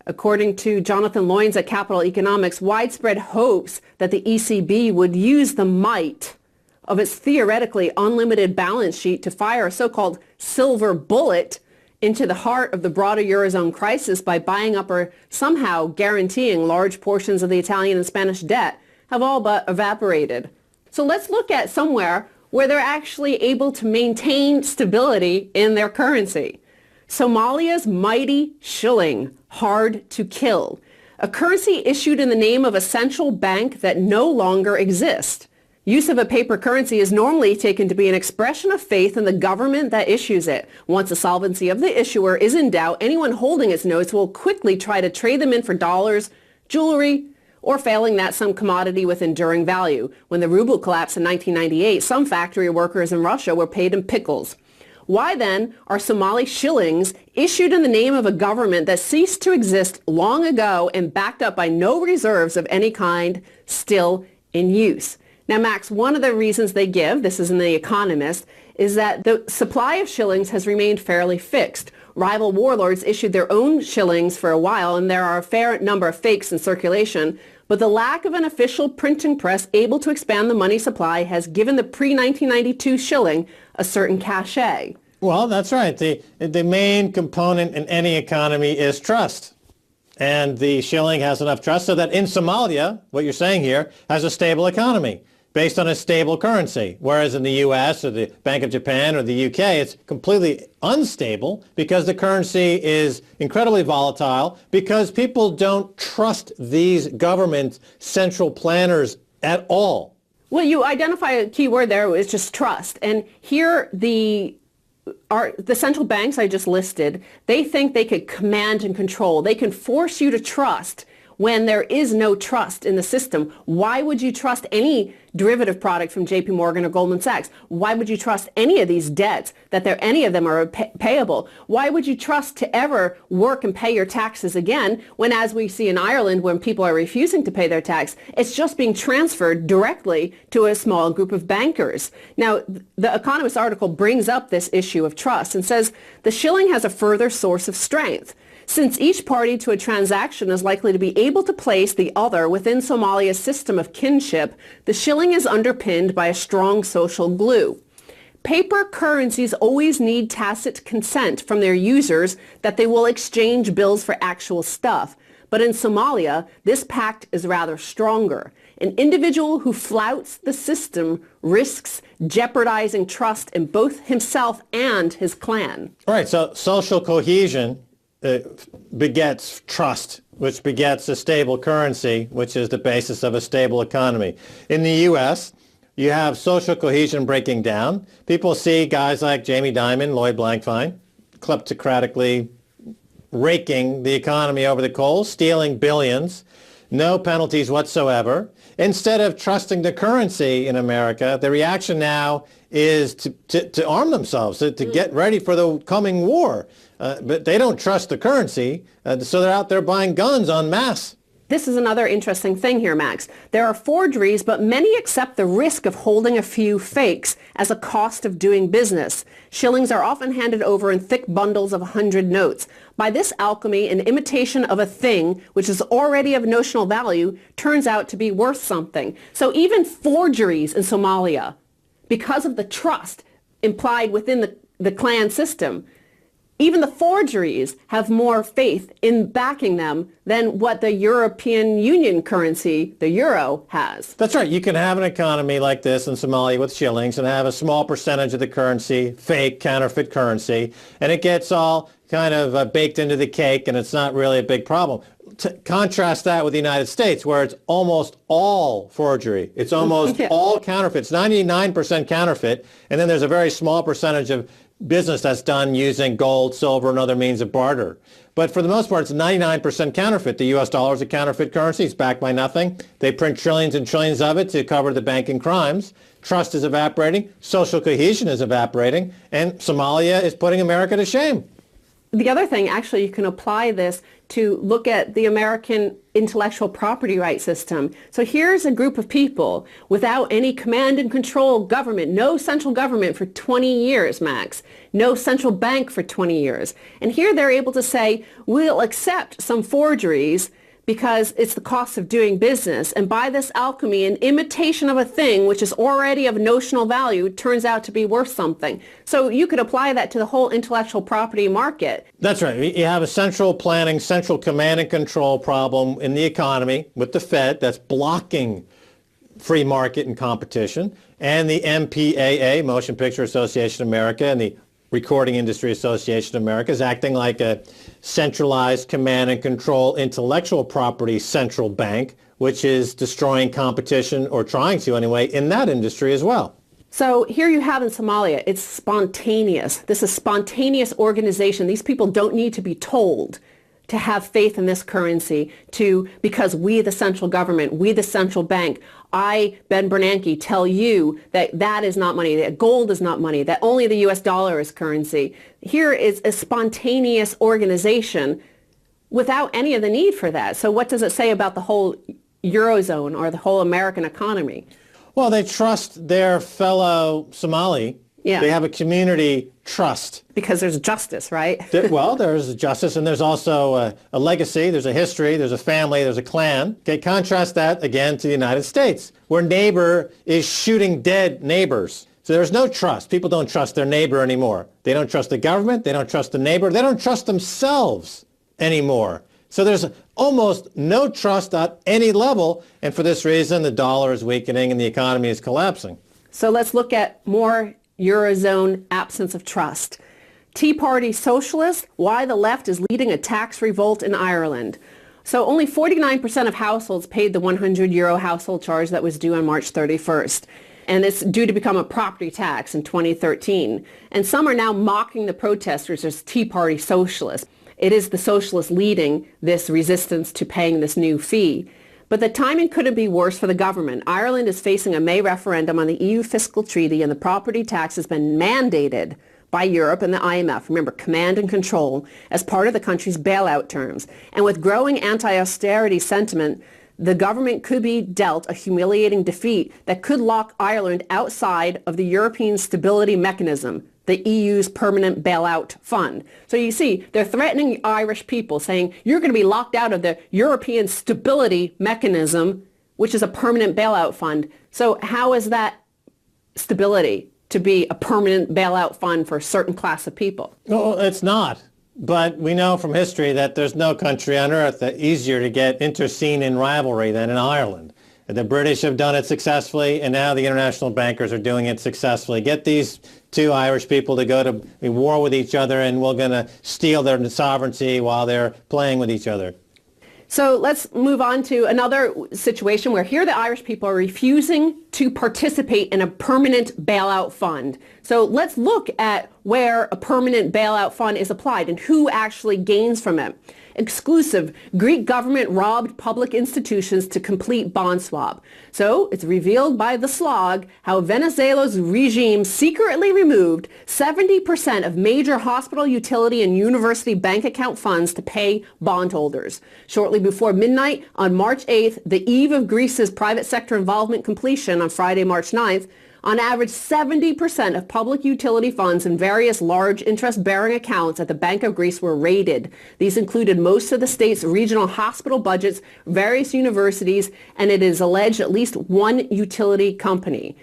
According to Jonathan Loynes at Capital Economics, widespread hopes that the ECB would use the might of its theoretically unlimited balance sheet to fire a so-called silver bullet into the heart of the broader Eurozone crisis by buying up or somehow guaranteeing large portions of the Italian and Spanish debt have all but evaporated. So let's look at somewhere where they're actually able to maintain stability in their currency. Somalia's mighty shilling, hard to kill, a currency issued in the name of a central bank that no longer exists. Use of a paper currency is normally taken to be an expression of faith in the government that issues it. Once the solvency of the issuer is in doubt, anyone holding its notes will quickly try to trade them in for dollars, jewelry, or failing that, some commodity with enduring value. When the ruble collapsed in 1998, some factory workers in Russia were paid in pickles. Why then are Somali shillings issued in the name of a government that ceased to exist long ago and backed up by no reserves of any kind still in use? Now, Max, one of the reasons they give, this is in The Economist, is that the supply of shillings has remained fairly fixed. Rival warlords issued their own shillings for a while, and there are a fair number of fakes in circulation, but the lack of an official printing press able to expand the money supply has given the pre-1992 shilling a certain cachet. Well, that's right. The main component in any economy is trust. And the shilling has enough trust so that in Somalia, what you're saying here, has a stable economy based on a stable currency, whereas in the U.S. or the Bank of Japan or the U.K., it's completely unstable because the currency is incredibly volatile because people don't trust these government central planners at all. Well, you identify a key word there, is just trust. And here the central banks I just listed, they think they could command and control. They can force you to trust when there is no trust in the system. Why would you trust any derivative product from JP Morgan or Goldman Sachs? Why would you trust any of these debts, that any of them are payable? Why would you trust to ever work and pay your taxes again when, as we see in Ireland, when people are refusing to pay their tax, it's just being transferred directly to a small group of bankers? Now, the Economist article brings up this issue of trust and says the shilling has a further source of strength. Since each party to a transaction is likely to be able to place the other within Somalia's system of kinship, the shilling is underpinned by a strong social glue. Paper currencies always need tacit consent from their users that they will exchange bills for actual stuff. But in Somalia, this pact is rather stronger. An individual who flouts the system risks jeopardizing trust in both himself and his clan. All right, so social cohesion begets trust, which begets a stable currency, which is the basis of a stable economy. In the U.S., you have social cohesion breaking down. People see guys like Jamie Dimon, Lloyd Blankfein, kleptocratically raking the economy over the coals, stealing billions, no penalties whatsoever. Instead of trusting the currency in America, the reaction now is to arm themselves, to get ready for the coming war. But they don't trust the currency, so they're out there buying guns en masse. This is another interesting thing here, Max. There are forgeries, but many accept the risk of holding a few fakes as a cost of doing business. Shillings are often handed over in thick bundles of 100 notes. By this alchemy, an imitation of a thing, which is already of notional value, turns out to be worth something. So even forgeries in Somalia, because of the trust implied within the clan system, even the forgeries have more faith in backing them than what the European Union currency, the euro, has. That's right. You can have an economy like this in Somalia with shillings and have a small percentage of the currency, fake, counterfeit currency, and it gets all kind of baked into the cake, and it's not really a big problem. Contrast that with the United States, where it's almost all forgery. It's almost all counterfeit. It's 99% counterfeit, and then there's a very small percentage of business that's done using gold, silver, and other means of barter. But for the most part, it's 99% counterfeit. The U.S. dollar is a counterfeit currency. It's backed by nothing. They print trillions and trillions of it to cover the banking crimes. Trust is evaporating. Social cohesion is evaporating. And Somalia is putting America to shame. The other thing, actually, you can apply this to look at the American intellectual property rights system. So here's a group of people without any command and control government, no central government for 20 years, max, no central bank for 20 years. And here they're able to say, we'll accept some forgeries because it's the cost of doing business. And by this alchemy, an imitation of a thing which is already of notional value turns out to be worth something. So you could apply that to the whole intellectual property market. That's right. You have a central planning, central command and control problem in the economy with the Fed that's blocking free market and competition, and the MPAA, Motion Picture Association of America, and the Recording Industry Association of America is acting like a centralized command and control intellectual property central bank, which is destroying competition, or trying to anyway, in that industry as well. So here you have in Somalia, it's spontaneous. This is spontaneous organization. These people don't need to be told to have faith in this currency because we, the central government, we, the central bank, I, Ben Bernanke, tell you that that is not money, that gold is not money, that only the US dollar is currency. Here is a spontaneous organization without any of the need for that. So what does it say about the whole Eurozone or the whole American economy? Well, they trust their fellow Somali. Yeah. They have a community trust. Because there's justice, right? Well, there's justice, and there's also a legacy, there's a history, there's a family, there's a clan. Okay, contrast that again to the United States, where neighbor is shooting dead neighbors. So there's no trust. People don't trust their neighbor anymore. They don't trust the government, they don't trust the neighbor, they don't trust themselves anymore. So there's almost no trust at any level, and for this reason, the dollar is weakening and the economy is collapsing. So let's look at more Eurozone absence of trust. Tea Party socialists, why the left is leading a tax revolt in Ireland. So only 49% of households paid the €100 household charge that was due on March 31st. And it's due to become a property tax in 2013. And some are now mocking the protesters as Tea Party socialists. It is the socialists leading this resistance to paying this new fee. But the timing couldn't be worse for the government. Ireland is facing a May referendum on the EU fiscal treaty, and the property tax has been mandated by Europe and the IMF, remember, command and control, as part of the country's bailout terms. And with growing anti-austerity sentiment, the government could be dealt a humiliating defeat that could lock Ireland outside of the European Stability Mechanism, the EU's permanent bailout fund. So you see, they're threatening Irish people, saying, you're going to be locked out of the European Stability Mechanism, which is a permanent bailout fund. So how is that stability to be a permanent bailout fund for a certain class of people? No, it's not. But we know from history that there's no country on earth that easier to get interseen in rivalry than in Ireland. The British have done it successfully, and now the international bankers are doing it successfully. Get these two Irish people to go to war with each other, and we're going to steal their sovereignty while they're playing with each other. So let's move on to another situation where here the Irish people are refusing to participate in a permanent bailout fund. So let's look at where a permanent bailout fund is applied and who actually gains from it. Exclusive, Greek government robbed public institutions to complete bond swap. So it's revealed by the slog how Venizelos' regime secretly removed 70% of major hospital, utility, and university bank account funds to pay bondholders. Shortly before midnight on March 8th, the eve of Greece's private sector involvement completion on Friday, March 9th, on average, 70% of public utility funds and various large interest-bearing accounts at the Bank of Greece were raided. These included most of the state's regional hospital budgets, various universities, and it is alleged at least one utility company.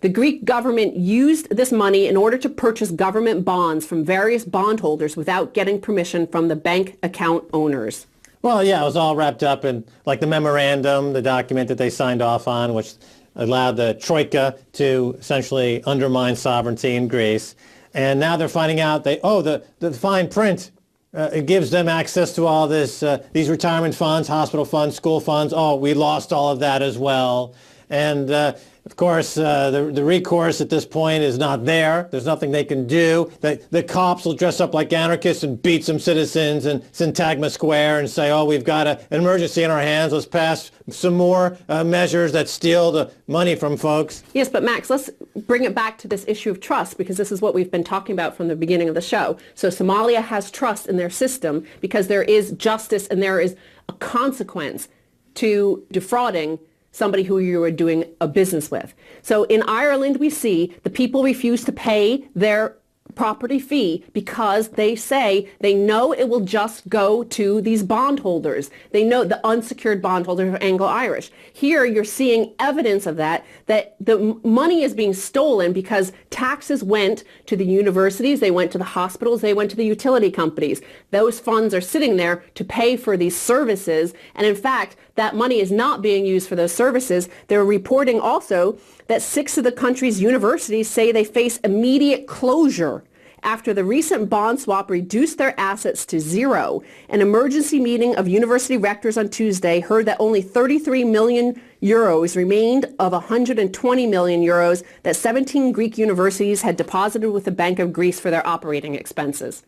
The Greek government used this money in order to purchase government bonds from various bondholders without getting permission from the bank account owners. Well, yeah, it was all wrapped up in like the memorandum, the document that they signed off on, which allowed the Troika to essentially undermine sovereignty in Greece. And now they're finding out the fine print, it gives them access to all this, these retirement funds, hospital funds, school funds. Oh, we lost all of that as well. And of course, the recourse at this point is not there. There's nothing they can do. The cops will dress up like anarchists and beat some citizens in Syntagma Square and say, oh, we've got an emergency in our hands. Let's pass some more measures that steal the money from folks. Yes, but Max, let's bring it back to this issue of trust, because this is what we've been talking about from the beginning of the show. So Somalia has trust in their system because there is justice and there is a consequence to defrauding somebody who you are doing a business with. So in Ireland, we see the people refuse to pay their property fee because they say they know it will just go to these bondholders. They know the unsecured bondholders are Anglo-Irish. Here you're seeing evidence of that the money is being stolen because taxes went to the universities, they went to the hospitals, they went to the utility companies. Those funds are sitting there to pay for these services, and in fact, that money is not being used for those services. They're reporting also that 6 of the country's universities say they face immediate closure after the recent bond swap reduced their assets to zero. An emergency meeting of university rectors on Tuesday heard that only 33 million euros remained of 120 million euros that 17 Greek universities had deposited with the Bank of Greece for their operating expenses.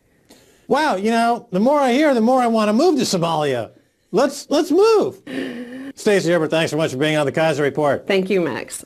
Wow, you know, the more I hear, the more I want to move to Somalia. Let's move. Stacey Herbert, thanks so much for being on the Kaiser Report. Thank you, Max.